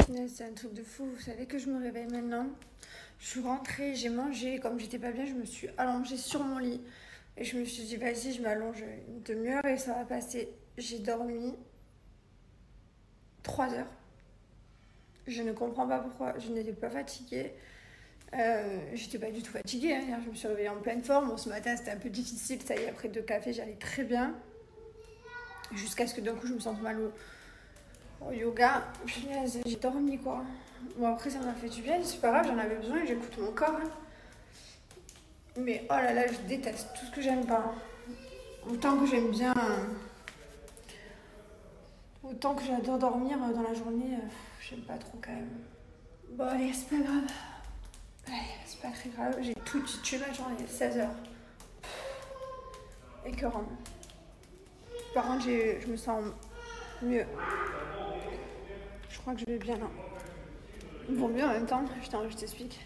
C'est un truc de fou. Vous savez que je me réveille maintenant. Je suis rentrée, j'ai mangé. Comme j'étais pas bien, je me suis allongée sur mon lit. Et je me suis dit, vas-y, je m'allonge une demi-heure et ça va passer. J'ai dormi 3 heures. Je ne comprends pas pourquoi. Je n'étais pas fatiguée. J'étais pas du tout fatiguée. Hein. Hier, je me suis réveillée en pleine forme. Bon, ce matin, c'était un peu difficile. Ça y est, après 2 cafés, j'allais très bien. Jusqu'à ce que d'un coup, je me sente mal au yoga. J'ai dormi, quoi. Bon, après, ça m'a fait du bien. C'est pas grave, j'en avais besoin. J'écoute mon corps. Hein. Mais oh là là, je déteste tout ce que j'aime pas. Autant que j'aime bien... Autant que j'adore dormir dans la journée, j'aime pas trop quand même. Bon, allez, c'est pas grave. Allez, c'est pas très grave. J'ai tué ma journée, 16 heures. Écœurant. Par contre, je me sens mieux. Je crois que je vais bien là. Bon, mieux en même temps, je t'explique.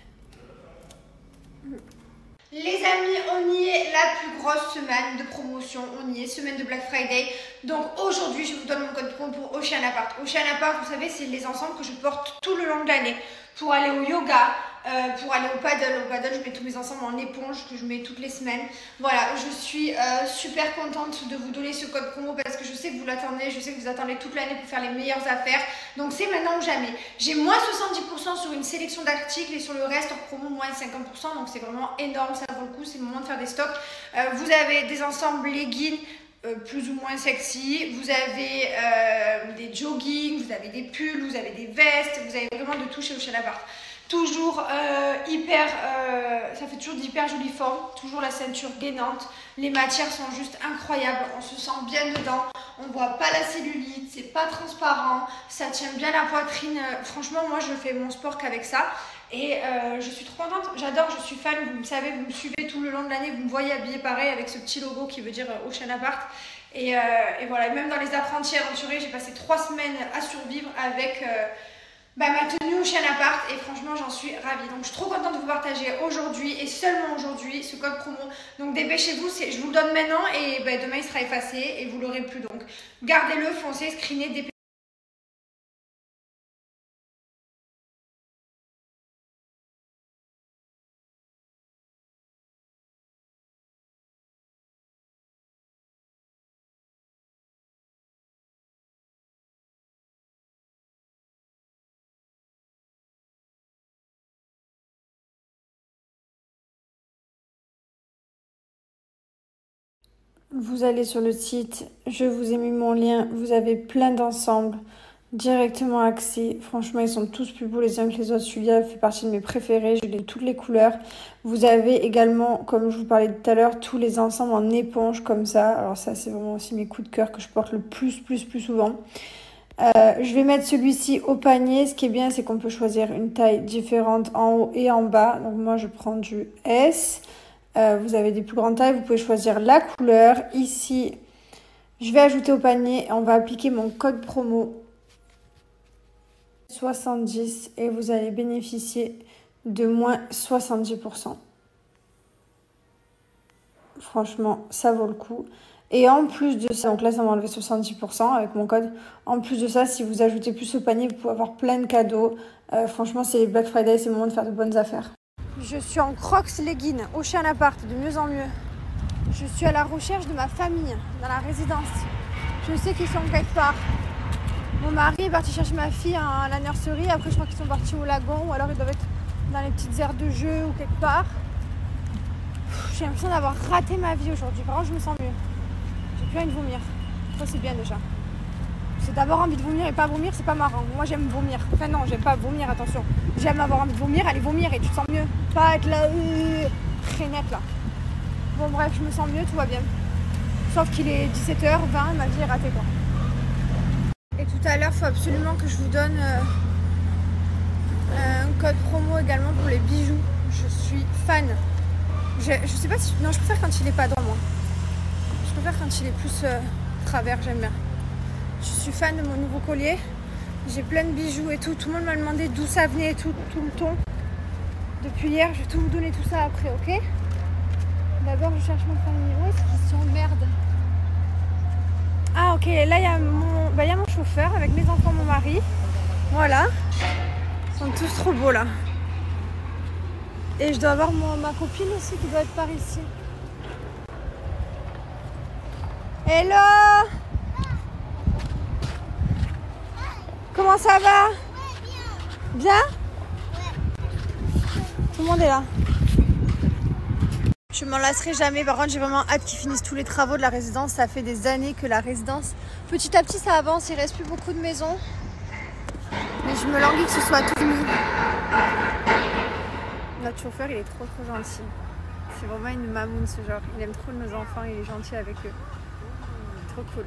Les amis, on y est, la plus grosse semaine de promotion, on y est, semaine de Black Friday. Donc aujourd'hui, je vous donne mon code promo pour Ocean Apart. Ocean Apart, vous savez, c'est les ensembles que je porte tout le long de l'année. Pour aller au yoga, pour aller au paddle. Au paddle, je mets tous mes ensembles en éponge que je mets toutes les semaines. Voilà, je suis super contente de vous donner ce code promo parce que je sais que vous l'attendez, je sais que vous attendez toute l'année pour faire les meilleures affaires. Donc c'est maintenant ou jamais. J'ai moins 70% sur une sélection d'articles et sur le reste, hors promo, moins 50%. Donc c'est vraiment énorme, ça vaut le coup, c'est le moment de faire des stocks. Vous avez des ensembles leggings, plus ou moins sexy, vous avez des joggings, vous avez des pulls, vous avez des vestes, vous avez vraiment de tout chez Ocean Apart. Toujours ça fait toujours d'hyper jolies formes, toujours la ceinture gainante, les matières sont juste incroyables, on se sent bien dedans, on voit pas la cellulite, c'est pas transparent, ça tient bien la poitrine, franchement moi je fais mon sport qu'avec ça. Et je suis trop contente, j'adore, je suis fan, vous me savez, vous me suivez tout le long de l'année, vous me voyez habillée pareil avec ce petit logo qui veut dire Ocean Apart. Et voilà, même dans les apprentis aventuriers, j'ai passé 3 semaines à survivre avec ma tenue Ocean Apart et franchement j'en suis ravie. Donc je suis trop contente de vous partager aujourd'hui et seulement aujourd'hui ce code promo. Donc dépêchez-vous, je vous le donne maintenant et demain il sera effacé et vous l'aurez plus. Donc gardez-le, foncez, screenez, dépêchez. Vous allez sur le site, je vous ai mis mon lien, vous avez plein d'ensembles directement accès. Franchement, ils sont tous plus beaux les uns que les autres. Celui-là fait partie de mes préférés, je l'ai toutes les couleurs. Vous avez également, comme je vous parlais tout à l'heure, tous les ensembles en éponge comme ça. Alors ça, c'est vraiment aussi mes coups de cœur que je porte le plus souvent. Je vais mettre celui-ci au panier. Ce qui est bien, c'est qu'on peut choisir une taille différente en haut et en bas. Donc moi, je prends du S. Vous avez des plus grandes tailles, vous pouvez choisir la couleur. Ici, je vais ajouter au panier et on va appliquer mon code promo 70 et vous allez bénéficier de moins 70%. Franchement, ça vaut le coup. Et en plus de ça, donc là, ça m'a enlevé 70% avec mon code. En plus de ça, si vous ajoutez plus au panier, vous pouvez avoir plein de cadeaux. Franchement, c'est les Black Friday, c'est le moment de faire de bonnes affaires. Je suis en Crocs leggings, Ocean Apart, de mieux en mieux. Je suis à la recherche de ma famille, dans la résidence. Je sais qu'ils sont quelque part. Mon mari est parti chercher ma fille à la nurserie. Après, je crois qu'ils sont partis au lagon. Ou alors, ils doivent être dans les petites aires de jeu ou quelque part. J'ai l'impression d'avoir raté ma vie aujourd'hui. Par contre, je me sens mieux. J'ai plus envie de vomir. Ça, c'est bien déjà. C'est d'avoir envie de vomir et pas vomir, c'est pas marrant. Moi, j'aime vomir. Enfin, non, j'aime pas vomir, attention. J'aime avoir envie de vomir, aller vomir et tu te sens mieux. Pas être là, très net là. Bon, bref, je me sens mieux, tout va bien. Sauf qu'il est 17h20, ma vie est ratée quoi. Et tout à l'heure, il faut absolument que je vous donne un code promo également pour les bijoux. Je suis fan. Je sais pas si. Non, je préfère quand il est pas droit, moi. Je préfère quand il est plus travers, j'aime bien. Je suis fan de mon nouveau collier. J'ai plein de bijoux et tout. Tout le monde m'a demandé d'où ça venait et tout le ton. Depuis hier, je vais tout vous donner tout ça après, ok? D'abord, je cherche mon famille. Où est-ce qu'ils sont? Merde. Ah, ok. Là, il y a mon chauffeur avec mes enfants, mon mari. Voilà. Ils sont tous trop beaux là. Et je dois avoir ma copine aussi qui doit être par ici. Hello! Comment ça va? Bien? Tout le monde est là. Je m'en lasserai jamais. Par contre, j'ai vraiment hâte qu'ils finissent tous les travaux de la résidence. Ça fait des années que la résidence, petit à petit, ça avance. Il reste plus beaucoup de maisons. Mais je me languis que ce soit tout fini. Notre chauffeur, il est trop gentil. C'est vraiment une mamoune ce genre. Il aime trop nos enfants, il est gentil avec eux. Trop cool.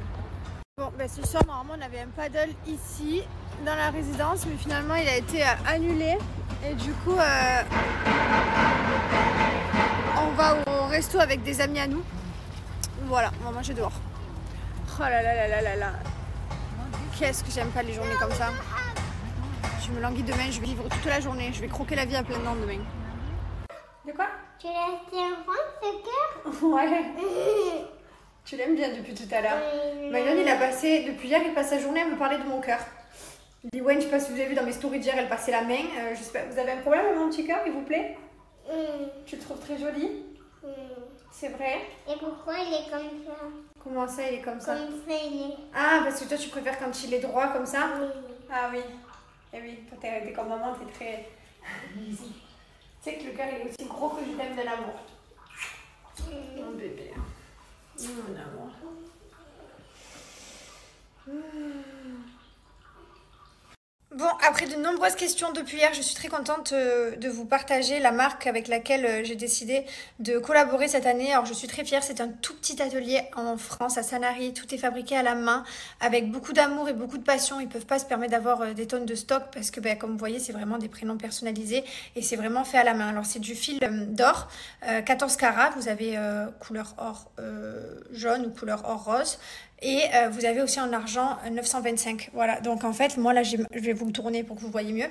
Bon, ben ce soir, normalement, on avait un paddle ici, dans la résidence, mais finalement, il a été annulé. Et du coup, on va au resto avec des amis à nous. Voilà, on va manger dehors. Oh là là là là là là. Qu'est-ce que j'aime pas les journées comme ça. Je me languis demain, je vais vivre toute la journée. Je vais croquer la vie à pleines dents demain. De quoi? Tu laisses un ce cœur? Ouais. Tu l'aimes bien depuis tout à l'heure. Maïlon, il a passé, depuis hier, il passe sa journée à me parler de mon cœur. Il dit, ouais, je sais pas si vous avez vu dans mes stories d'hier, elle passait la main. Je sais pas, vous avez un problème avec mon petit cœur, il vous plaît? Tu le trouves très joli? C'est vrai? Et pourquoi il est comme ça? Comment ça, il est comme ça? Comme ça, il est. Ah, parce que toi, tu préfères quand il est droit comme ça? Oui. Ah oui. Et oui, toi, t'es comme maman, t'es très... Tu sais que le cœur, il est aussi gros que je t'aime de l'amour. Mon bébé. Mon amour. Bon, après de nombreuses questions depuis hier, je suis très contente de vous partager la marque avec laquelle j'ai décidé de collaborer cette année. Alors je suis très fière, c'est un tout petit atelier en France, à Sanary. Tout est fabriqué à la main, avec beaucoup d'amour et beaucoup de passion. Ils ne peuvent pas se permettre d'avoir des tonnes de stock parce que, comme vous voyez, c'est vraiment des prénoms personnalisés et c'est vraiment fait à la main. Alors c'est du fil d'or, 14 carats, vous avez couleur or jaune ou couleur or rose. Et vous avez aussi en argent 925. Voilà, donc en fait, moi là, je vais vous le tourner pour que vous voyez mieux.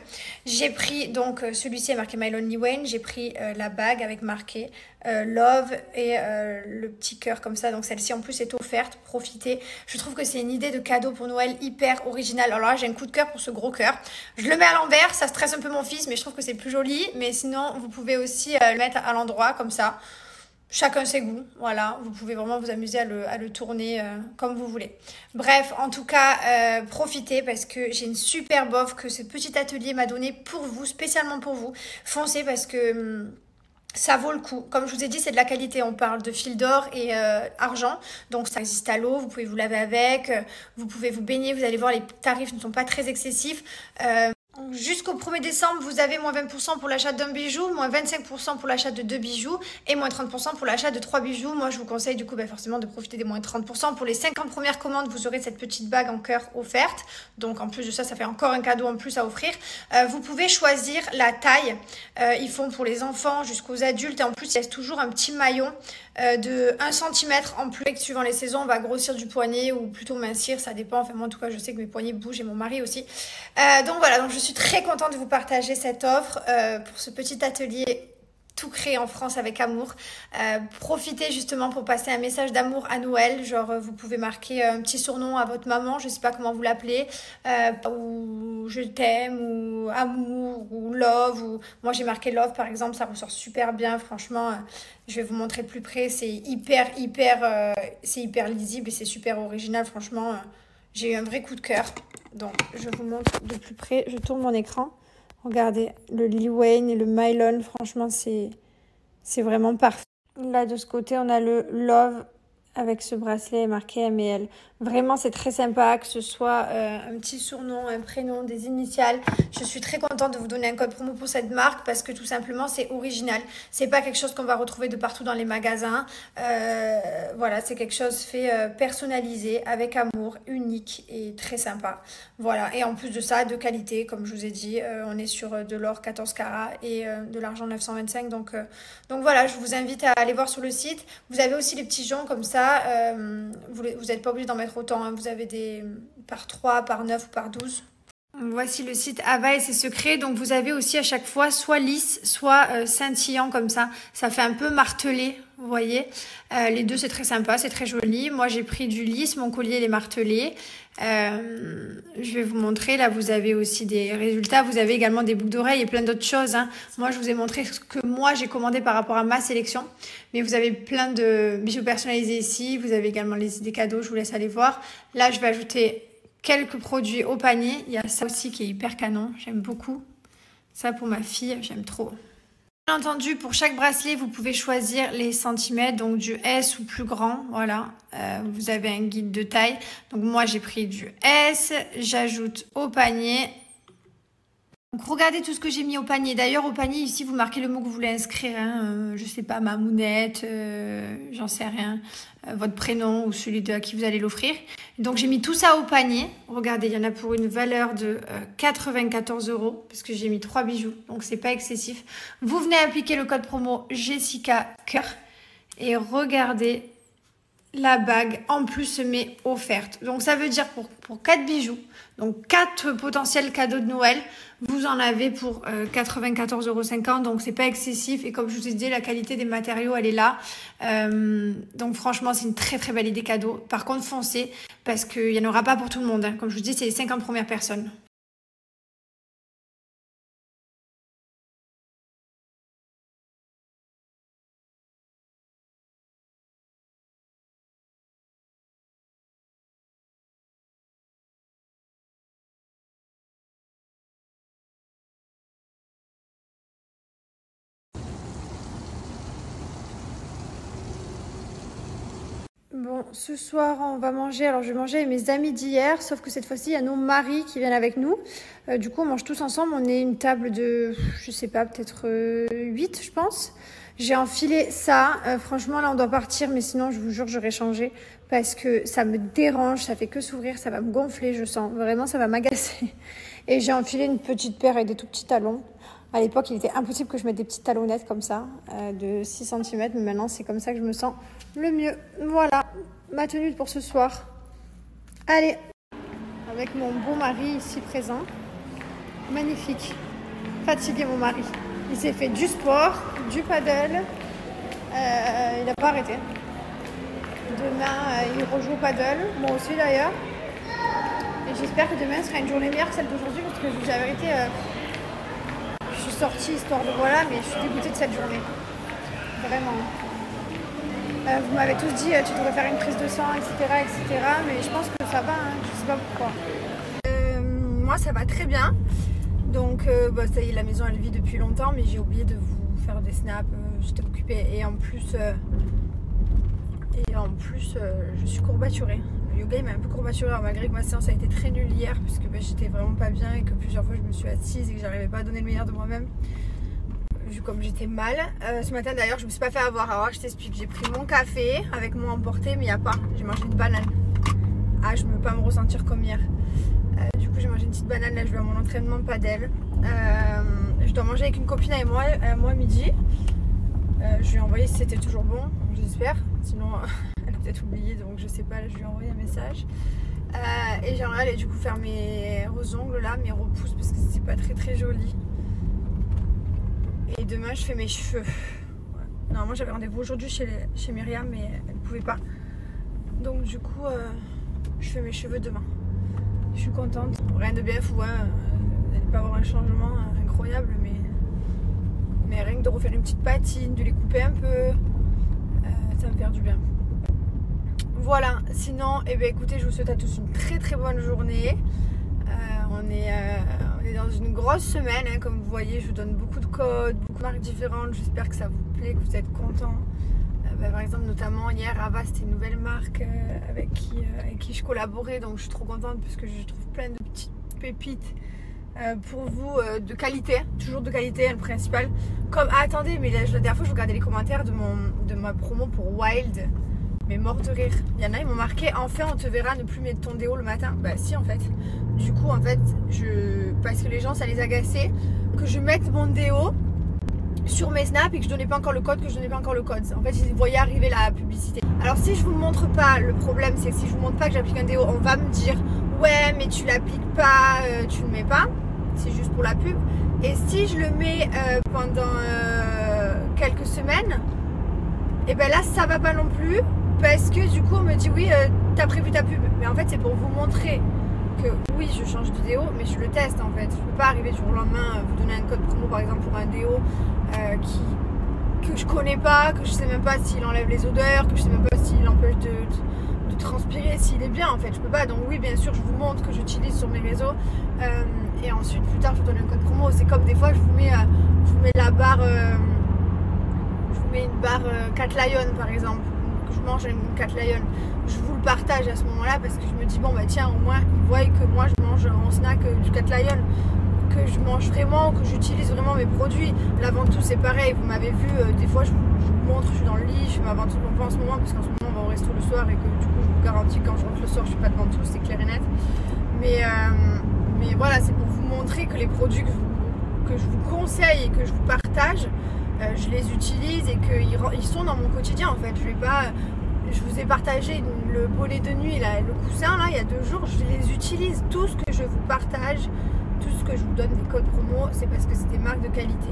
J'ai pris, donc celui-ci est marqué My Lonely Wayne. J'ai pris la bague avec marqué Love et le petit cœur comme ça. Donc celle-ci en plus est offerte, profitez. Je trouve que c'est une idée de cadeau pour Noël hyper originale. Alors là, j'ai un coup de cœur pour ce gros cœur. Je le mets à l'envers, ça stresse un peu mon fils, mais je trouve que c'est plus joli. Mais sinon, vous pouvez aussi le mettre à l'endroit comme ça. Chacun ses goûts, voilà, vous pouvez vraiment vous amuser à le tourner comme vous voulez. Bref, en tout cas, profitez parce que j'ai une superbe offre que ce petit atelier m'a donné pour vous, spécialement pour vous. Foncez parce que ça vaut le coup. Comme je vous ai dit, c'est de la qualité. On parle de fil d'or et argent. Donc, ça résiste à l'eau. Vous pouvez vous laver avec. Vous pouvez vous baigner. Vous allez voir, les tarifs ne sont pas très excessifs. Jusqu'au 1er décembre, vous avez moins 20% pour l'achat d'un bijou, moins 25% pour l'achat de 2 bijoux et moins 30% pour l'achat de 3 bijoux. Moi, je vous conseille du coup forcément de profiter des moins 30%. Pour les 50 premières commandes, vous aurez cette petite bague en cœur offerte. Donc, en plus de ça, ça fait encore un cadeau en plus à offrir. Vous pouvez choisir la taille. Ils font pour les enfants jusqu'aux adultes. Et en plus, il y a toujours un petit maillon de 1 cm en plus. Suivant les saisons, on va grossir du poignet ou plutôt mincir. Ça dépend. Enfin, moi, en tout cas, je sais que mes poignets bougent et mon mari aussi. Donc, voilà. Donc, je suis très contente de vous partager cette offre pour ce petit atelier tout créé en France avec amour. Profitez justement pour passer un message d'amour à Noël. Genre, vous pouvez marquer un petit surnom à votre maman, je sais pas comment vous l'appelez, ou je t'aime, ou amour, ou love. Ou... Moi, j'ai marqué love par exemple, ça ressort super bien. Franchement, je vais vous montrer de plus près. C'est hyper lisible et c'est super original. Franchement, j'ai eu un vrai coup de cœur. Donc, je vous montre de plus près. Je tourne mon écran. Regardez, le Lil Wayne et le Mylon, franchement, c'est vraiment parfait. Là, de ce côté, on a le Love avec ce bracelet marqué M et L. Vraiment, c'est très sympa, que ce soit un petit surnom, un prénom, des initiales. Je suis très contente de vous donner un code promo pour cette marque parce que tout simplement, c'est original. C'est pas quelque chose qu'on va retrouver de partout dans les magasins. Voilà, c'est quelque chose fait personnalisé, avec amour, unique et très sympa. Voilà, et en plus de ça, de qualité, comme je vous ai dit, on est sur de l'or 14 carats et de l'argent 925. Donc voilà, je vous invite à aller voir sur le site. Vous avez aussi les petits joncs comme ça. Vous n'êtes pas obligé d'en mettre autant, hein. Vous avez des par 3, par 9 ou par 12. Voici le site Ava et ses secrets. Donc vous avez aussi à chaque fois soit lisse, soit scintillant comme ça. Ça fait un peu martelé. Vous Vous voyez, les deux c'est très sympa, c'est très joli. Moi j'ai pris du lys, mon collier il est martelé. Je vais vous montrer, là vous avez aussi des résultats. Vous avez également des boucles d'oreilles et plein d'autres choses, hein. Moi je vous ai montré ce que moi j'ai commandé par rapport à ma sélection. Mais vous avez plein de bijoux personnalisés ici. Vous avez également des cadeaux, je vous laisse aller voir. Là je vais ajouter quelques produits au panier. Il y a ça aussi qui est hyper canon, j'aime beaucoup. Ça pour ma fille, j'aime trop. Bien entendu, pour chaque bracelet, vous pouvez choisir les centimètres, donc du S ou plus grand, voilà. Vous avez un guide de taille. Donc moi, j'ai pris du S, j'ajoute au panier. Donc regardez tout ce que j'ai mis au panier. D'ailleurs, au panier, ici, vous marquez le mot que vous voulez inscrire. Hein. Je sais pas, Mamounette, j'en sais rien. Votre prénom ou celui à qui vous allez l'offrir. Donc j'ai mis tout ça au panier. Regardez, il y en a pour une valeur de 94 € parce que j'ai mis 3 bijoux. Donc c'est pas excessif. Vous venez appliquer le code promo Jessica Cœur et regardez, la bague en plus m'est offerte. Donc ça veut dire pour 4 bijoux, donc 4 potentiels cadeaux de Noël, vous en avez pour 94,50 €. Donc c'est pas excessif et comme je vous ai dit, la qualité des matériaux elle est là. Donc franchement c'est une très très belle idée cadeau. Par contre foncez parce qu'il n'y en aura pas pour tout le monde, hein. Comme je vous dis, c'est les 50 premières personnes. Bon, ce soir, on va manger. Alors, je vais manger avec mes amis d'hier, sauf que cette fois-ci, il y a nos maris qui viennent avec nous. Du coup, on mange tous ensemble. On est une table de, je sais pas, peut-être 8, je pense. J'ai enfilé ça. Franchement, là, on doit partir, mais sinon, je vous jure, j'aurais changé parce que ça me dérange. Ça fait que s'ouvrir, ça va me gonfler, je sens. Vraiment, ça va m'agacer. Et j'ai enfilé une petite paire avec des tout petits talons. À l'époque, il était impossible que je mette des petites talonnettes comme ça, de 6 cm, mais maintenant, c'est comme ça que je me sens le mieux. Voilà, ma tenue pour ce soir. Allez, avec mon beau mari ici présent. Magnifique. Fatigué, mon mari. Il s'est fait du sport, du paddle. Il n'a pas arrêté. Demain, il rejoue au paddle. Moi aussi, d'ailleurs. Et j'espère que demain sera une journée meilleure que celle d'aujourd'hui, parce que je vous dis la vérité... Je suis sortie histoire de voilà, mais je suis dégoûtée de cette journée. Vraiment. Vous m'avez tous dit tu devrais faire une prise de sang, etc. Mais je pense que ça va, hein, je sais pas pourquoi. Moi ça va très bien. Donc ça y est, la maison elle vit depuis longtemps, mais j'ai oublié de vous faire des snaps. J'étais occupée et en plus je suis courbaturée. Le yoga il m'a un peu courbaturée, malgré que ma séance a été très nulle hier parce que j'étais vraiment pas bien et que plusieurs fois je me suis assise et que j'arrivais pas à donner le meilleur de moi-même vu comme j'étais mal. Ce matin d'ailleurs je me suis pas fait avoir. Alors je t'explique, j'ai pris mon café avec mon emporté, mais il n'y a pas, j'ai mangé une banane. Ah, je ne veux pas me ressentir comme hier. Du coup j'ai mangé une petite banane, là je vais à mon entraînement padel. Je dois manger avec une copine à moi midi. Je lui ai envoyé si c'était toujours bon, j'espère, sinon elle a peut-être oublié, donc je sais pas, je lui ai envoyé un message. Et j'aimerais aller du coup faire mes ongles là, mes repousses, parce que c'est pas très très joli. Et demain je fais mes cheveux. Ouais. Normalement j'avais rendez-vous aujourd'hui chez Myriam, mais elle pouvait pas. Donc du coup je fais mes cheveux demain. Je suis contente. Rien de bien fou, hein. Vous n'allez pas avoir un changement incroyable, mais rien que de refaire une petite patine, de les couper un peu, ça va me faire du bien. Voilà, sinon, écoutez, je vous souhaite à tous une très très bonne journée. On est dans une grosse semaine, hein, comme vous voyez, je vous donne beaucoup de codes, beaucoup de marques différentes. J'espère que ça vous plaît, que vous êtes contents. Par exemple, notamment hier, Ava, c'était une nouvelle marque avec qui je collaborais, donc je suis trop contente parce que je trouve plein de petites pépites pour vous de qualité, toujours de qualité, le principal. Comme, attendez, mais la dernière fois, je regardais les commentaires de ma promo pour Wild, mais mort de rire. Il y en a, ils m'ont marqué, enfin, on te verra ne plus mettre ton déo le matin. Bah, si, en fait. Du coup, en fait, parce que les gens, ça les agaçait, que je mette mon déo sur mes snaps et que je donnais pas encore le code, En fait, ils voyaient arriver la publicité. Alors, si je vous montre pas, le problème, c'est que si je vous montre pas que j'applique un déo, on va me dire, ouais, mais tu l'appliques pas, tu le mets pas. C'est juste pour la pub. Et si je le mets pendant quelques semaines, Et ben là ça va pas non plus parce que du coup on me dit oui t'as prévu ta pub, mais en fait c'est pour vous montrer que oui je change de déo mais je le teste en fait. Je peux pas arriver du jour au lendemain vous donner un code promo par exemple pour un déo que je connais pas, que je sais même pas s'il enlève les odeurs, que je sais même pas s'il empêche de transpirer, s'il est bien en fait, je peux pas. Donc oui bien sûr je vous montre que j'utilise sur mes réseaux et ensuite plus tard je vous donne un code promo. C'est comme des fois je vous mets la barre je vous mets une barre Cat Lion par exemple, que je mange une Cat Lion, je vous le partage à ce moment là parce que je me dis bon bah tiens au moins ils voient que moi je mange en snack du Cat Lion, que je mange vraiment, que j'utilise vraiment mes produits. La ventouse c'est pareil, vous m'avez vu, des fois je vous montre, je suis dans le lit, je fais ma ventouse, bon pas en ce moment parce qu'en ce moment on va au resto le soir et que du coup je vous garantis quand je rentre le soir je fais pas de ventouse, c'est clair et net. Mais voilà, c'est pour vous montrer que les produits que je vous conseille et que je vous partage, je les utilise et qu'ils sont dans mon quotidien en fait. Je vous ai partagé le bonnet de nuit, là, le coussin là il y a 2 jours, je les utilise. Tout ce que je vous partage, tout ce que je vous donne des codes promo, c'est parce que c'est des marques de qualité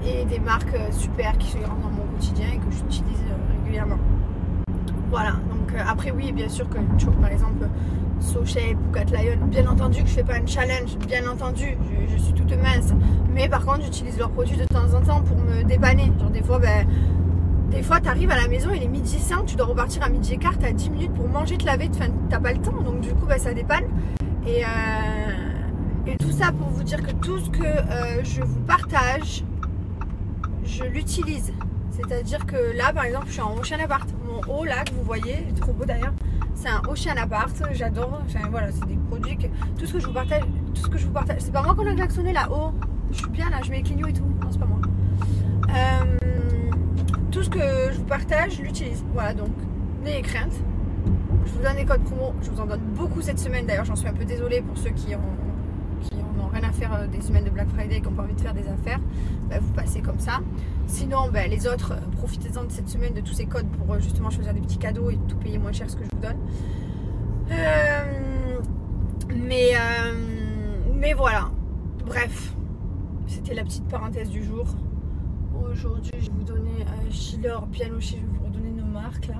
et des marques super qui rentrent dans mon quotidien et que j'utilise régulièrement. Voilà, donc après oui bien sûr que par exemple SoShape ou Cat Lion, bien entendu que je fais pas un challenge, bien entendu je suis toute mince, mais par contre j'utilise leurs produits de temps en temps pour me dépanner. Genre des fois t'arrives à la maison, il est 12h05, tu dois repartir à 12h15, t'as 10 minutes pour manger, te laver, t'as pas le temps, donc du coup ça dépanne. Et tout ça pour vous dire que tout ce que je vous partage, je l'utilise. C'est-à-dire que là par exemple je suis en Ocean Apart, mon haut là que vous voyez, il est trop beau d'ailleurs, c'est un Ocean Apart, j'adore, enfin voilà, c'est des produits que tout ce que je vous partage, c'est pas moi qu'on a klaxonné là-haut, je suis bien là, je mets les clignots et tout, non c'est pas moi. Tout ce que je vous partage, je l'utilise, voilà, donc n'ayez crainte, je vous donne des codes promo, je vous en donne beaucoup cette semaine d'ailleurs, j'en suis un peu désolée pour ceux qui en ont rien à faire des semaines de Black Friday et qui n'ont pas envie de faire des affaires, bah, vous passez comme ça. Sinon bah, les autres, profitez-en de cette semaine de tous ces codes pour justement choisir des petits cadeaux et tout payer moins cher ce que je vous donne. Mais voilà, bref, c'était la petite parenthèse du jour. Aujourd'hui je vais vous donner Schiller, Pianochi, je vais vous redonner nos marques là.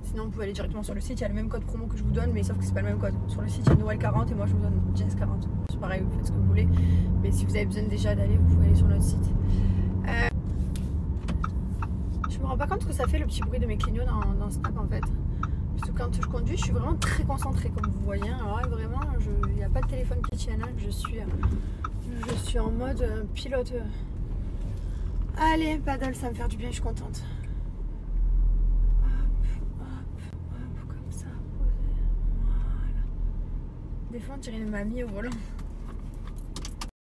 Sinon vous pouvez aller directement sur le site, il y a le même code promo que je vous donne, mais sauf que c'est pas le même code. Sur le site il y a Noël 40 et moi je vous donne Jazz 40. C'est pareil, vous faites ce que vous voulez. Mais si vous avez besoin déjà d'aller, vous pouvez aller sur notre site. Je me rends pas compte ce que ça fait le petit bruit de mes clignots dans Snap en fait. Parce que quand je conduis, je suis vraiment très concentrée comme vous voyez. Alors là, vraiment, il n'y a pas de téléphone qui tienne. Je suis en mode pilote. Allez, paddle, ça va me faire du bien, je suis contente. Comme ça, posé. Voilà. Des fois, on dirait une mamie au volant.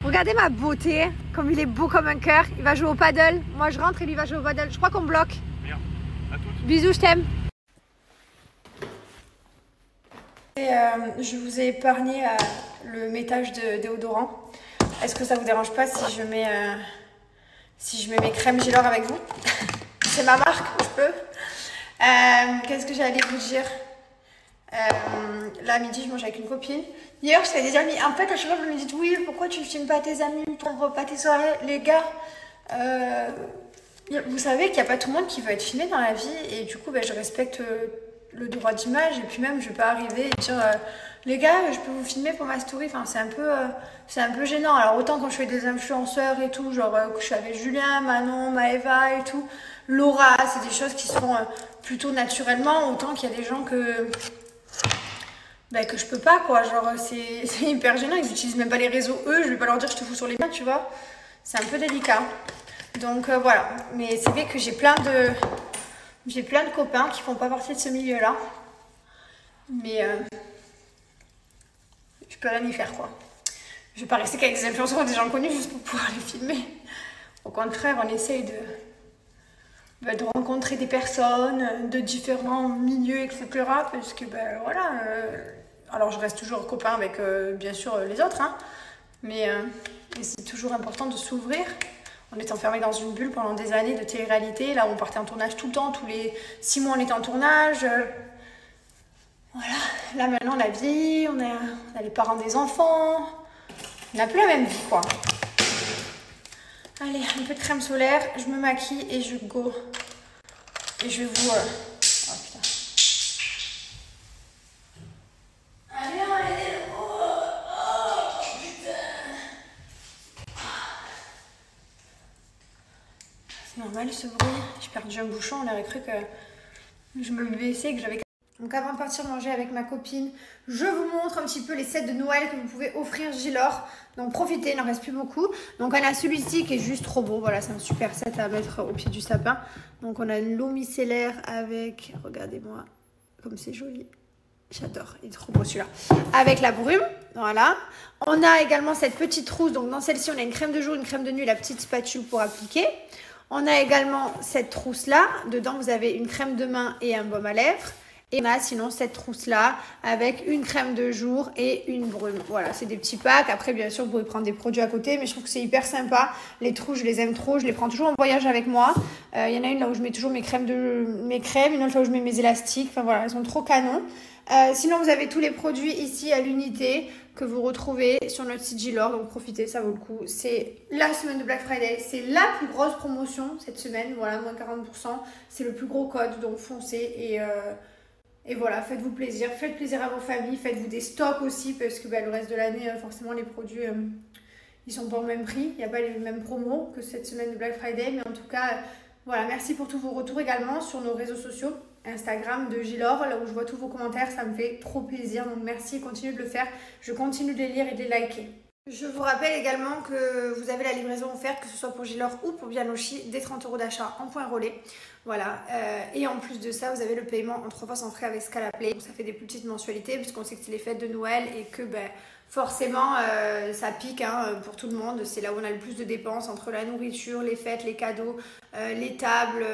Regardez ma beauté, comme il est beau comme un cœur. Il va jouer au paddle. Moi, je rentre et lui va jouer au paddle. Je crois qu'on bloque. Bien. À toutes. Bisous, je t'aime. Et je vous ai épargné le métage de déodorant. Est-ce que ça vous dérange pas si je mets mes crèmes Gilor avec vous? C'est ma marque, je peux. Qu'est-ce que j'allais vous dire? Là, à midi, je mange avec une copine. Hier, je fais des amis. En fait, à chaque fois, vous me dites oui, pourquoi tu ne filmes pas tes amis, tu ne pas tes soirées? Les gars, vous savez qu'il n'y a pas tout le monde qui veut être filmé dans la vie. Et du coup, je respecte le droit d'image. Et puis même, je ne vais pas arriver et dire les gars, je peux vous filmer pour ma story. Enfin, c'est un peu gênant. Alors, autant quand je fais des influenceurs et tout, genre que je suis avec Julien, Manon, Maëva et tout, Laura, c'est des choses qui se font plutôt naturellement. Autant qu'il y a des gens que je peux pas, quoi. Genre, c'est hyper gênant. Ils utilisent même pas les réseaux, eux. Je vais pas leur dire je te fous sur les mains, tu vois. C'est un peu délicat. Donc, voilà. Mais c'est vrai que j'ai plein de copains qui font pas partie de ce milieu-là. Mais je peux rien y faire, quoi. Je vais pas rester qu'avec des influenceurs ou des gens connus juste pour pouvoir les filmer. Au contraire, on essaye de rencontrer des personnes de différents milieux, etc. Parce que, voilà. Alors, je reste toujours copain avec, bien sûr, les autres. Hein, mais c'est toujours important de s'ouvrir. On est enfermé dans une bulle pendant des années de télé-réalité. Là, on partait en tournage tout le temps. Tous les 6 mois, on était en tournage. Voilà. Là, maintenant, on a vieilli. On a les parents des enfants. On n'a plus la même vie, quoi. Allez, un peu de crème solaire. Je me maquille et je go Et je vais vous... Oh putain. Allez, allez. Oh, putain. C'est normal ce bruit. J'ai perdu un bouchon, on aurait cru que je me baissais et que j'avais... Donc avant de partir manger avec ma copine, je vous montre un petit peu les sets de Noël que vous pouvez offrir Gilor. Donc profitez, il n'en reste plus beaucoup. Donc on a celui-ci qui est juste trop beau. Voilà, c'est un super set à mettre au pied du sapin. Donc on a l'eau micellaire avec, regardez-moi, comme c'est joli. J'adore, il est trop beau celui-là. Avec la brume, voilà. On a également cette petite trousse. Donc dans celle-ci, on a une crème de jour, une crème de nuit, la petite spatule pour appliquer. On a également cette trousse-là. Dedans, vous avez une crème de main et un baume à lèvres. Et on a sinon cette trousse-là avec une crème de jour et une brume. Voilà, c'est des petits packs. Après, bien sûr, vous pouvez prendre des produits à côté. Mais je trouve que c'est hyper sympa. Les trousses, je les aime trop. Je les prends toujours en voyage avec moi. Il y en a une là où je mets toujours mes crèmes. Une autre là où je mets mes élastiques. Enfin voilà, elles sont trop canons. Sinon, vous avez tous les produits ici à l'unité que vous retrouvez sur notre site Gilor. Donc, profitez, ça vaut le coup. C'est la semaine de Black Friday. C'est la plus grosse promotion cette semaine. Voilà, moins 40%. C'est le plus gros code. Donc, foncez et voilà, faites-vous plaisir. Faites plaisir à vos familles. Faites-vous des stocks aussi parce que le reste de l'année, forcément, les produits, ils sont pas au même prix. Il n'y a pas les mêmes promos que cette semaine de Black Friday. Mais en tout cas, voilà, merci pour tous vos retours également sur nos réseaux sociaux. Instagram de Gilor, là où je vois tous vos commentaires, ça me fait trop plaisir. Donc merci, continuez de le faire. Je continue de les lire et de les liker. Je vous rappelle également que vous avez la livraison offerte, que ce soit pour Gilor ou pour Bianoshi, des 30 € d'achat en point relais. Voilà. Et en plus de ça, vous avez le paiement en 3 fois sans frais avec Scalaplay. Donc ça fait des plus petites mensualités puisqu'on sait que c'est les fêtes de Noël et que forcément ça pique pour tout le monde. C'est là où on a le plus de dépenses entre la nourriture, les fêtes, les cadeaux, les tables...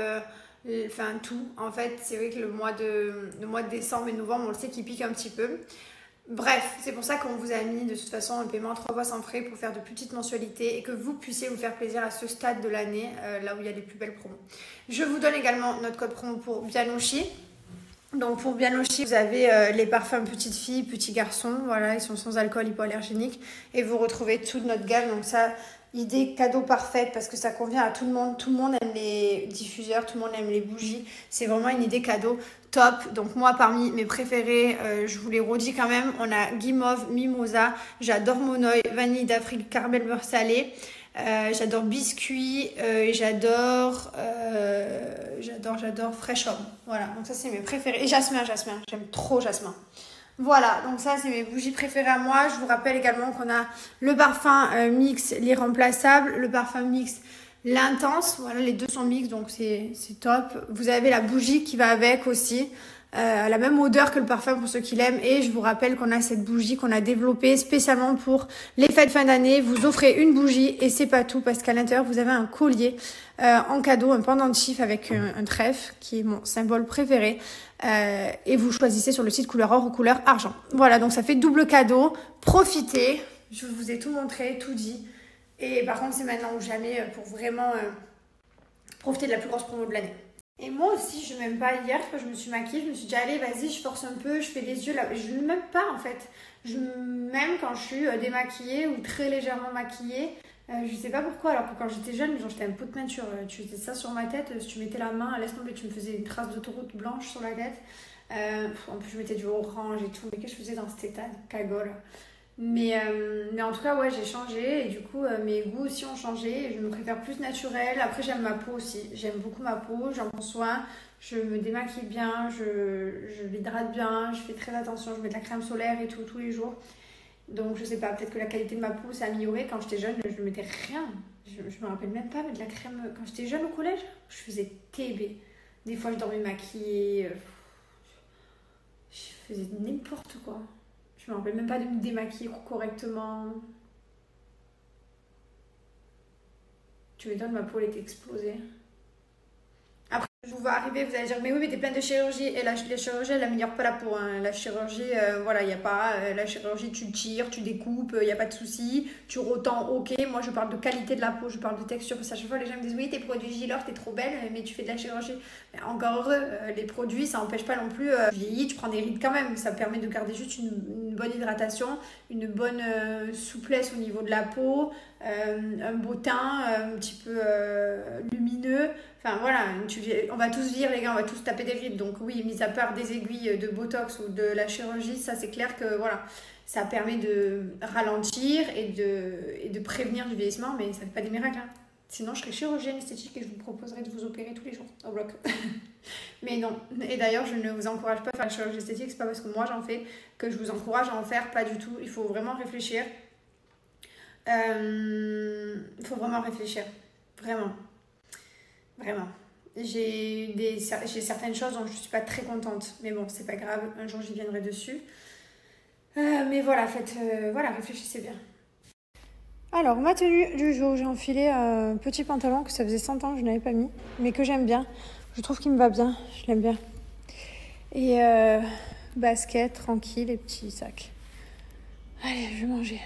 Enfin tout, en fait c'est vrai que le mois de décembre et novembre on le sait qu'il pique un petit peu. Bref, c'est pour ça qu'on vous a mis de toute façon un paiement 3 fois sans frais pour faire de petites mensualités et que vous puissiez vous faire plaisir à ce stade de l'année, là où il y a les plus belles promos. Je vous donne également notre code promo pour Bianoshi. Donc pour Bianoshi, vous avez les parfums petite fille, petit garçon, voilà, ils sont sans alcool, hypoallergéniques et vous retrouvez toute notre gamme, donc ça... Idée cadeau parfaite parce que ça convient à tout le monde. Tout le monde aime les diffuseurs, tout le monde aime les bougies. C'est vraiment une idée cadeau top. Donc moi, parmi mes préférés, je vous les redis quand même. On a Guimauve, Mimosa. J'adore Monoï, Vanille d'Afrique, Caramel beurre salé. J'adore Biscuit. Et j'adore Fresh Homme. Voilà, donc ça c'est mes préférés. Et Jasmin. J'aime trop Jasmin. Voilà, donc ça c'est mes bougies préférées à moi. Je vous rappelle également qu'on a le parfum mix, l'irremplaçable, le parfum mix, l'intense. Voilà, les deux sont mix, donc c'est top. Vous avez la bougie qui va avec aussi. La même odeur que le parfum pour ceux qui l'aiment. Et je vous rappelle qu'on a cette bougie qu'on a développée spécialement pour les fêtes fin d'année. Vous offrez une bougie et c'est pas tout parce qu'à l'intérieur vous avez un collier en cadeau, un pendentif avec un trèfle qui est mon symbole préféré. Et vous choisissez sur le site couleur or ou couleur argent. Voilà, donc ça fait double cadeau. Profitez. Je vous ai tout montré, tout dit. Et par contre, c'est maintenant ou jamais pour vraiment profiter de la plus grosse promo de l'année. Et moi aussi, je ne m'aime pas. Hier, quand je me suis maquillée, je me suis dit, allez, vas-y, je force un peu, je fais les yeux là. Je ne m'aime pas en fait. Je m'aime quand je suis démaquillée ou très légèrement maquillée. Je sais pas pourquoi, alors que quand j'étais jeune, genre j'étais un pot de peinture. Tu faisais ça sur ma tête, si tu mettais la main, laisse tomber, tu me faisais une trace d'autoroute blanche sur la tête. En plus, je mettais du orange et tout. Mais qu'est-ce que je faisais dans cet état de cagole? Mais en tout cas, ouais, j'ai changé et du coup, mes goûts aussi ont changé. Et je me préfère plus naturel. Après, j'aime ma peau aussi. J'aime beaucoup ma peau, j'en prends soin. Je me démaquille bien, je l'hydrate bien, je fais très attention. Je mets de la crème solaire et tout, tous les jours. Donc, je sais pas, peut-être que la qualité de ma peau s'est améliorée. Quand j'étais jeune, je ne mettais rien. Je me rappelle même pas, mais de la crème. Quand j'étais jeune au collège, je faisais TB. Des fois, je dormais maquillée. Je faisais n'importe quoi. Je me rappelle même pas de me démaquiller correctement. Tu m'étonnes, ma peau elle était explosée. Après, je vous vais arriver, vous allez dire, mais oui, mais t'es pleine de chirurgie. Et la chirurgie, elle n'améliore pas la peau. Hein. La chirurgie, voilà, il n'y a pas. La chirurgie, tu tires, tu découpes, il n'y a pas de souci. Tu retends, ok. Moi, je parle de qualité de la peau, je parle de texture. Parce qu'à chaque fois, les gens me disent, oui, tes produits Gilor, t'es trop belle, mais tu fais de la chirurgie. Mais encore heureux, les produits, ça n'empêche pas non plus. Tu vieillis, tu prends des rides quand même. Ça permet de garder juste une bonne hydratation, une bonne souplesse au niveau de la peau, un beau teint, un petit peu lumineux. Enfin voilà, on va tous vivre, les gars, on va tous taper des rides. Donc oui, mis à part des aiguilles de Botox ou de la chirurgie, ça c'est clair que voilà, ça permet de ralentir et de prévenir du vieillissement, mais ça ne fait pas des miracles. Hein. Sinon, je serais chirurgienne esthétique et je vous proposerais de vous opérer tous les jours au bloc. Mais non. Et d'ailleurs, je ne vous encourage pas à faire la chirurgie esthétique. C'est pas parce que moi j'en fais que je vous encourage à en faire. Pas du tout. Il faut vraiment réfléchir. Il faut vraiment réfléchir. Vraiment. Vraiment. J'ai certaines choses dont je ne suis pas très contente. Mais bon, c'est pas grave. Un jour, j'y viendrai dessus. Mais voilà, voilà, réfléchissez bien. Alors, ma tenue du jour, j'ai enfilé un petit pantalon que ça faisait 100 ans que je n'avais pas mis, mais que j'aime bien. Je trouve qu'il me va bien, je l'aime bien. Et basket, tranquille et petit sac. Allez, je vais manger.